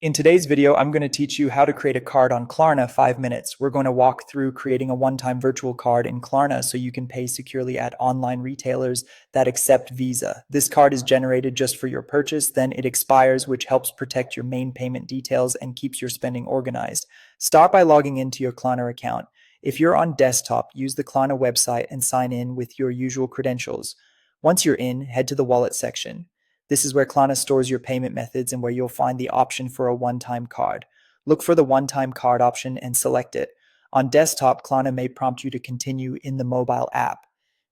In today's video, I'm going to teach you how to create a card on Klarna 5 minutes. We're going to walk through creating a one-time virtual card in Klarna so you can pay securely at online retailers that accept Visa. This card is generated just for your purchase, then it expires, which helps protect your main payment details and keeps your spending organized. Start by logging into your Klarna account. If you're on desktop, use the Klarna website and sign in with your usual credentials. Once you're in, head to the wallet section. This is where Klarna stores your payment methods and where you'll find the option for a one-time card. Look for the one-time card option and select it. On desktop, Klarna may prompt you to continue in the mobile app.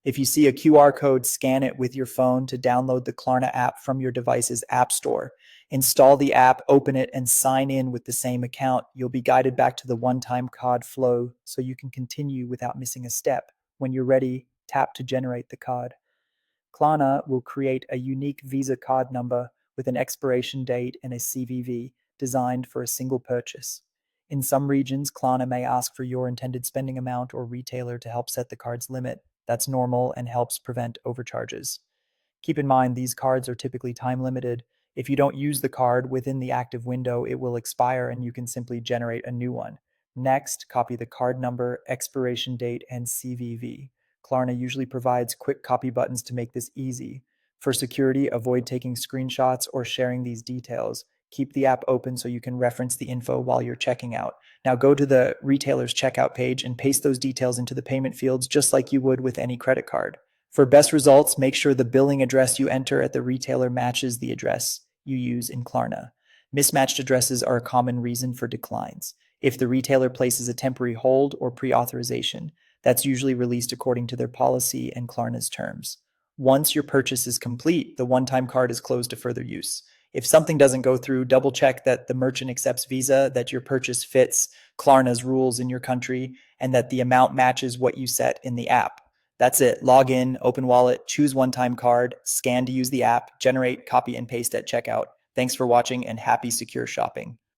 If you see a QR code, scan it with your phone to download the Klarna app from your device's app store. Install the app, open it, and sign in with the same account. You'll be guided back to the one-time card flow so you can continue without missing a step. When you're ready, tap to generate the card. Klarna will create a unique Visa card number with an expiration date and a CVV designed for a single purchase. In some regions, Klarna may ask for your intended spending amount or retailer to help set the card's limit. That's normal and helps prevent overcharges. Keep in mind, these cards are typically time limited. If you don't use the card within the active window, it will expire and you can simply generate a new one. Next, copy the card number, expiration date, and CVV. Klarna usually provides quick copy buttons to make this easy. For security, avoid taking screenshots or sharing these details. Keep the app open so you can reference the info while you're checking out. Now go to the retailer's checkout page and paste those details into the payment fields just like you would with any credit card. For best results, make sure the billing address you enter at the retailer matches the address you use in Klarna. Mismatched addresses are a common reason for declines. If the retailer places a temporary hold or pre-authorization, that's usually released according to their policy and Klarna's terms. Once your purchase is complete, the one-time card is closed to further use. If something doesn't go through, double check that the merchant accepts Visa, that your purchase fits Klarna's rules in your country, and that the amount matches what you set in the app. That's it. Log in, open wallet, choose one-time card, scan to use the app, generate, copy, and paste at checkout. Thanks for watching and happy secure shopping.